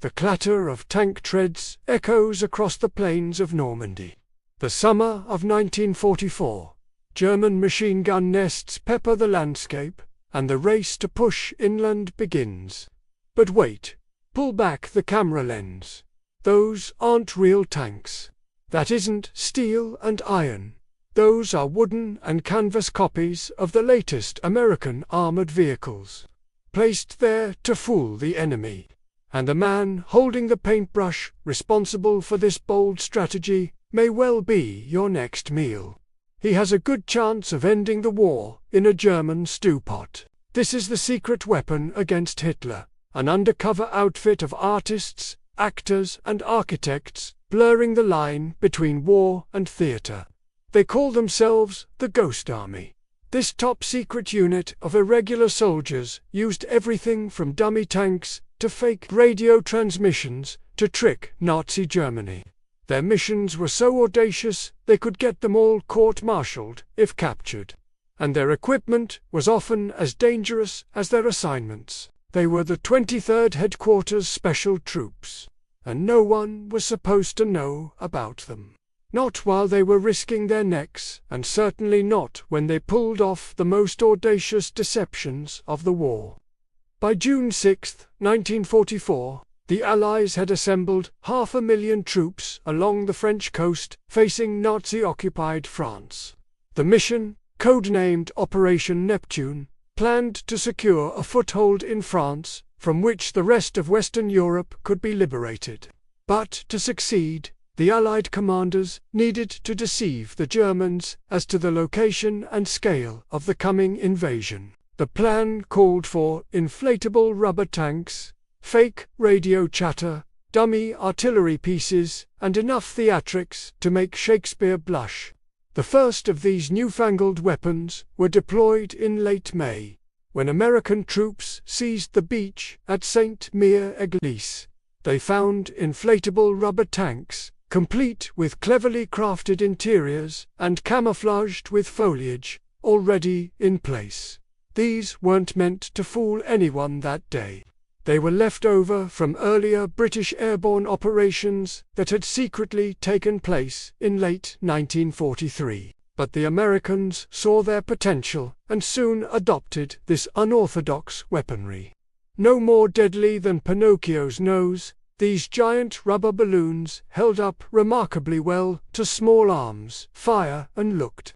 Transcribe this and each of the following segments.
The clatter of tank treads echoes across the plains of Normandy. The summer of 1944. German machine gun nests pepper the landscape, and the race to push inland begins. But wait, pull back the camera lens. Those aren't real tanks. That isn't steel and iron. Those are wooden and canvas copies of the latest American armored vehicles, placed there to fool the enemy. And the man holding the paintbrush, responsible for this bold strategy, may well be your next meal. He has a good chance of ending the war in a German stew pot. This is the secret weapon against Hitler, an undercover outfit of artists, actors, and architects, blurring the line between war and theater. They call themselves the Ghost Army. This top-secret unit of irregular soldiers used everything from dummy tanks to fake radio transmissions to trick Nazi Germany. Their missions were so audacious they could get them all court-martialed if captured. And their equipment was often as dangerous as their assignments. They were the 23rd Headquarters Special Troops, and no one was supposed to know about them. Not while they were risking their necks, and certainly not when they pulled off the most audacious deceptions of the war. By June 6, 1944, the Allies had assembled 500,000 troops along the French coast facing Nazi-occupied France. The mission, codenamed Operation Neptune, planned to secure a foothold in France from which the rest of Western Europe could be liberated. But to succeed, the Allied commanders needed to deceive the Germans as to the location and scale of the coming invasion. The plan called for inflatable rubber tanks, fake radio chatter, dummy artillery pieces, and enough theatrics to make Shakespeare blush. The first of these newfangled weapons were deployed in late May, when American troops seized the beach at Sainte-Mère-Église. They found inflatable rubber tanks, complete with cleverly crafted interiors and camouflaged with foliage, already in place. These weren't meant to fool anyone that day. They were left over from earlier British airborne operations that had secretly taken place in late 1943. But the Americans saw their potential and soon adopted this unorthodox weaponry. No more deadly than Pinocchio's nose, these giant rubber balloons held up remarkably well to small arms fire and looked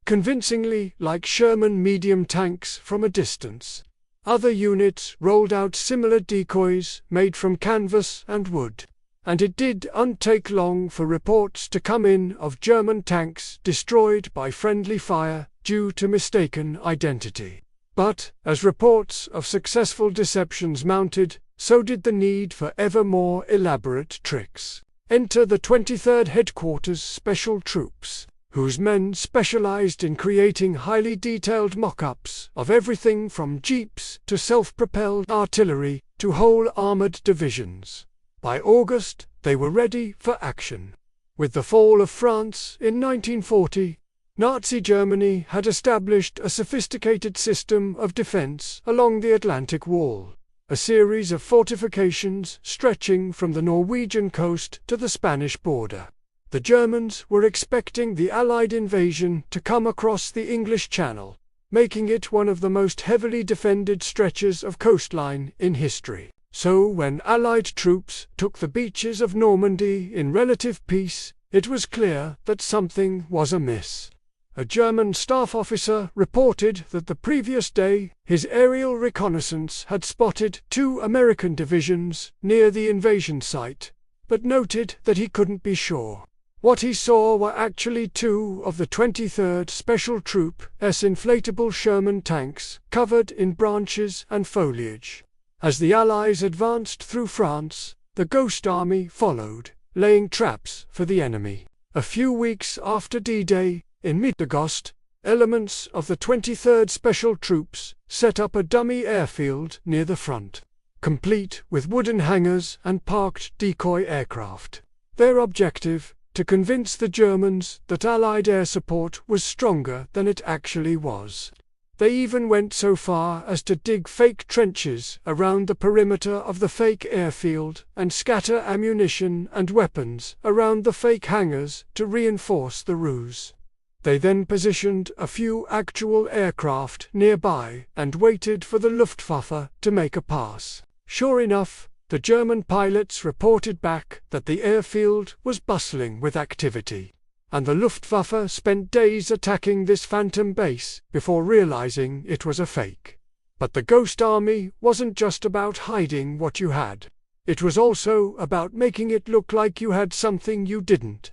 convincingly like Sherman medium tanks from a distance. Other units rolled out similar decoys made from canvas and wood, and it didn't take long for reports to come in of German tanks destroyed by friendly fire due to mistaken identity. But, as reports of successful deceptions mounted, so did the need for ever more elaborate tricks. Enter the 23rd Headquarters Special Troops, whose men specialized in creating highly detailed mock-ups of everything from jeeps to self-propelled artillery to whole armored divisions. By August, they were ready for action. With the fall of France in 1940, Nazi Germany had established a sophisticated system of defense along the Atlantic Wall, a series of fortifications stretching from the Norwegian coast to the Spanish border. The Germans were expecting the Allied invasion to come across the English Channel, making it one of the most heavily defended stretches of coastline in history. So when Allied troops took the beaches of Normandy in relative peace, it was clear that something was amiss. A German staff officer reported that the previous day his aerial reconnaissance had spotted 2 American divisions near the invasion site, but noted that he couldn't be sure. What he saw were actually 2 of the 23rd Special Troop's inflatable Sherman tanks covered in branches and foliage. As the Allies advanced through France, the Ghost Army followed, laying traps for the enemy. A few weeks after D-Day, in mid-August, elements of the 23rd Special Troops set up a dummy airfield near the front, complete with wooden hangars and parked decoy aircraft. Their objective, to convince the Germans that Allied air support was stronger than it actually was. They even went so far as to dig fake trenches around the perimeter of the fake airfield and scatter ammunition and weapons around the fake hangars to reinforce the ruse. They then positioned a few actual aircraft nearby and waited for the Luftwaffe to make a pass. Sure enough, the German pilots reported back that the airfield was bustling with activity, and the Luftwaffe spent days attacking this phantom base before realizing it was a fake. But the Ghost Army wasn't just about hiding what you had. It was also about making it look like you had something you didn't.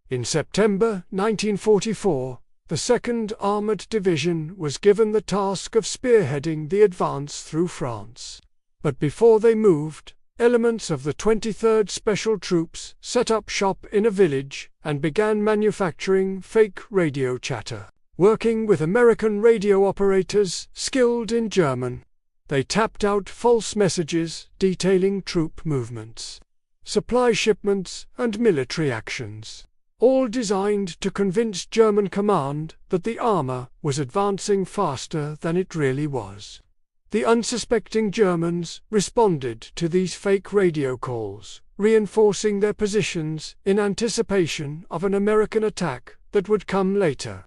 In September 1944, the 2nd Armored Division was given the task of spearheading the advance through France. But before they moved, elements of the 23rd Special Troops set up shop in a village and began manufacturing fake radio chatter. Working with American radio operators skilled in German, they tapped out false messages detailing troop movements, supply shipments, and military actions, all designed to convince German command that the armor was advancing faster than it really was. The unsuspecting Germans responded to these fake radio calls, reinforcing their positions in anticipation of an American attack that would come later.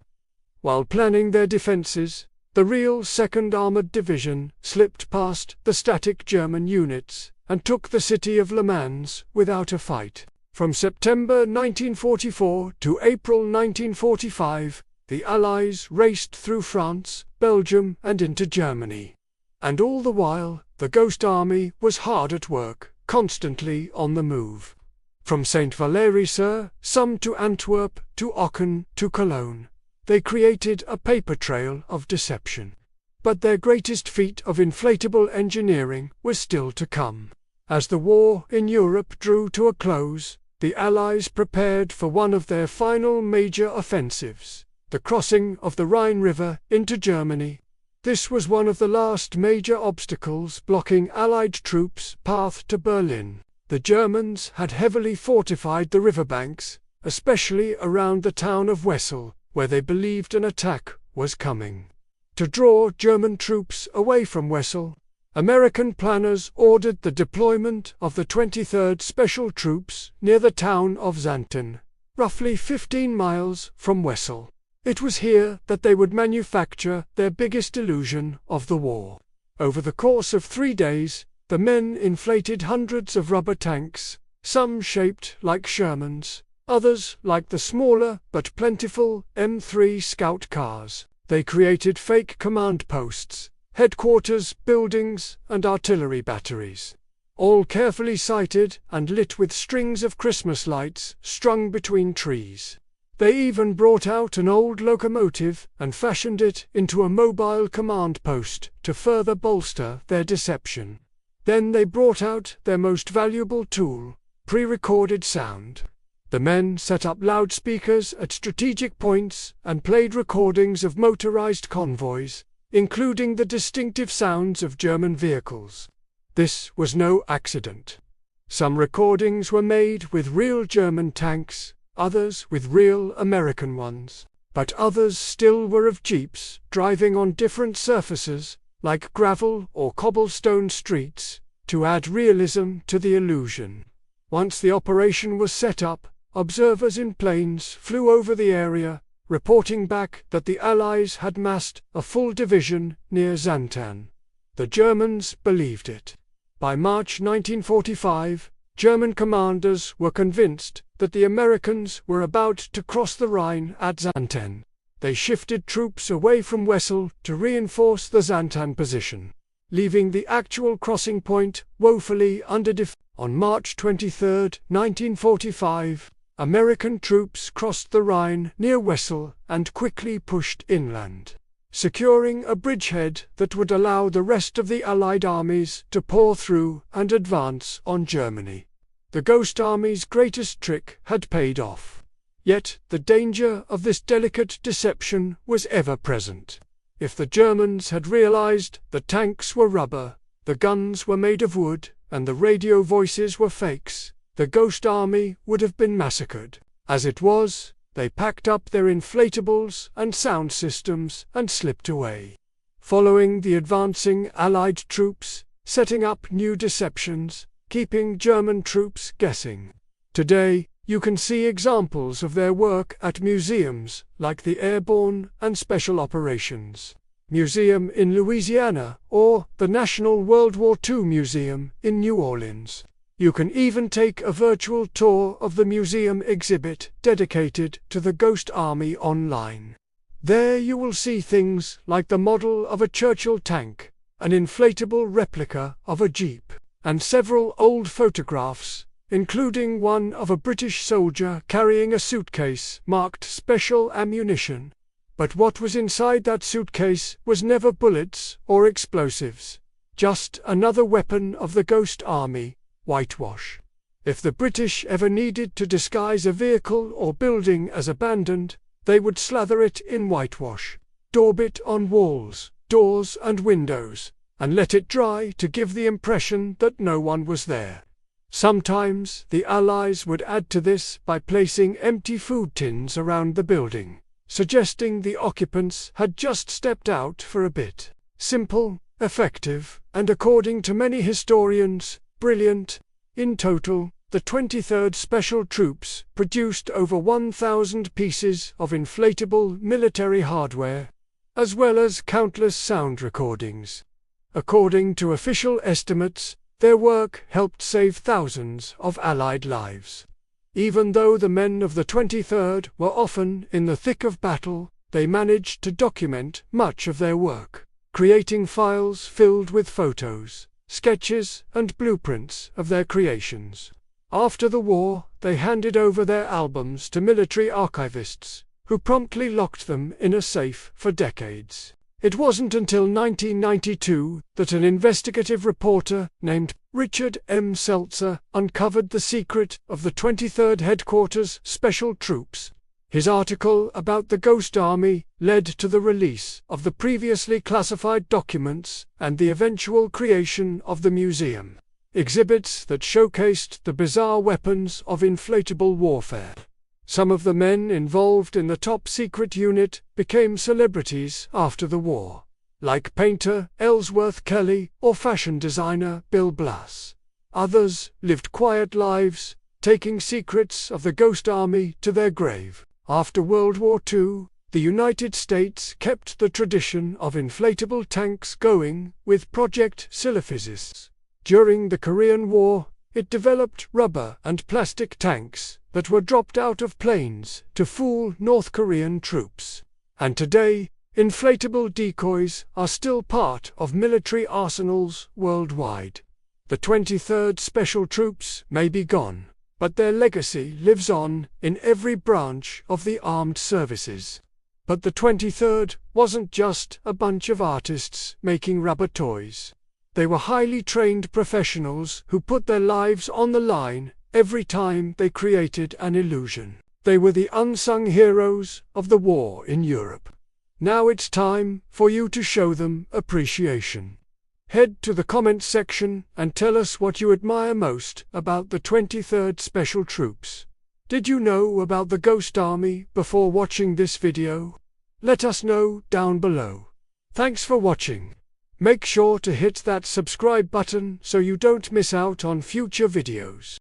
While planning their defenses, the real 2nd Armored Division slipped past the static German units and took the city of Le Mans without a fight. From September 1944 to April 1945, the Allies raced through France, Belgium, and into Germany. And all the while, the Ghost Army was hard at work, constantly on the move. From St. Valery-sur-Somme to Antwerp, to Aachen, to Cologne, they created a paper trail of deception. But their greatest feat of inflatable engineering was still to come. As the war in Europe drew to a close, the Allies prepared for one of their final major offensives, the crossing of the Rhine River into Germany. This was one of the last major obstacles blocking Allied troops' path to Berlin. The Germans had heavily fortified the riverbanks, especially around the town of Wesel, where they believed an attack was coming. To draw German troops away from Wesel, American planners ordered the deployment of the 23rd Special Troops near the town of Xanten, roughly 15 miles from Wesel. It was here that they would manufacture their biggest illusion of the war. Over the course of 3 days, the men inflated hundreds of rubber tanks, some shaped like Shermans, others like the smaller but plentiful M3 Scout cars. They created fake command posts, headquarters buildings, and artillery batteries, all carefully sited and lit with strings of Christmas lights strung between trees. They even brought out an old locomotive and fashioned it into a mobile command post to further bolster their deception. Then they brought out their most valuable tool, pre-recorded sound. The men set up loudspeakers at strategic points and played recordings of motorized convoys, including the distinctive sounds of German vehicles. This was no accident. Some recordings were made with real German tanks, others with real American ones, but others still were of jeeps driving on different surfaces, like gravel or cobblestone streets, to add realism to the illusion. Once the operation was set up, observers in planes flew over the area, reporting back that the Allies had massed a full division near Xanten. The Germans believed it. By March 1945, German commanders were convinced that the Americans were about to cross the Rhine at Xanten. They shifted troops away from Wesel to reinforce the Xanten position, leaving the actual crossing point woefully under defense. On March 23, 1945, American troops crossed the Rhine near Wesel and quickly pushed inland, securing a bridgehead that would allow the rest of the Allied armies to pour through and advance on Germany. The Ghost Army's greatest trick had paid off. Yet the danger of this delicate deception was ever present. If the Germans had realized the tanks were rubber, the guns were made of wood, and the radio voices were fakes, the Ghost Army would have been massacred. As it was, they packed up their inflatables and sound systems and slipped away. following the advancing Allied troops, setting up new deceptions, keeping German troops guessing. Today, you can see examples of their work at museums like the Airborne and Special Operations Museum in Louisiana or the National World War II Museum in New Orleans. You can even take a virtual tour of the museum exhibit dedicated to the Ghost Army online. There you will see things like the model of a Churchill tank, an inflatable replica of a Jeep, and several old photographs, including one of a British soldier carrying a suitcase marked Special Ammunition. But what was inside that suitcase was never bullets or explosives, just another weapon of the Ghost Army, whitewash. If the British ever needed to disguise a vehicle or building as abandoned, they would slather it in whitewash, daub it on walls, doors and windows, and let it dry to give the impression that no one was there. Sometimes the Allies would add to this by placing empty food tins around the building, suggesting the occupants had just stepped out for a bit. Simple, effective, and according to many historians, brilliant. In total, the 23rd Special Troops produced over 1,000 pieces of inflatable military hardware, as well as countless sound recordings. According to official estimates, their work helped save thousands of Allied lives. Even though the men of the 23rd were often in the thick of battle, they managed to document much of their work, creating files filled with photos, sketches, and blueprints of their creations. After the war, they handed over their albums to military archivists, who promptly locked them in a safe for decades. It wasn't until 1992 that an investigative reporter named Richard M. Seltzer uncovered the secret of the 23rd Headquarters Special Troops. His article about the Ghost Army led to the release of the previously classified documents and the eventual creation of the museum. Exhibits that showcased the bizarre weapons of inflatable warfare. Some of the men involved in the top-secret unit became celebrities after the war, like painter Ellsworth Kelly or fashion designer Bill Blass. Others lived quiet lives, taking secrets of the Ghost Army to their grave. After World War II, the United States kept the tradition of inflatable tanks going with Project Silaphysis. During the Korean War, it developed rubber and plastic tanks that were dropped out of planes to fool North Korean troops. And today, inflatable decoys are still part of military arsenals worldwide. The 23rd Special Troops may be gone, but their legacy lives on in every branch of the armed services. But the 23rd wasn't just a bunch of artists making rubber toys. They were highly trained professionals who put their lives on the line every time they created an illusion. They were the unsung heroes of the war in Europe. Now it's time for you to show them appreciation. Head to the comments section and tell us what you admire most about the 23rd Special Troops. Did you know about the Ghost Army before watching this video? Let us know down below. Thanks for watching. Make sure to hit that subscribe button so you don't miss out on future videos.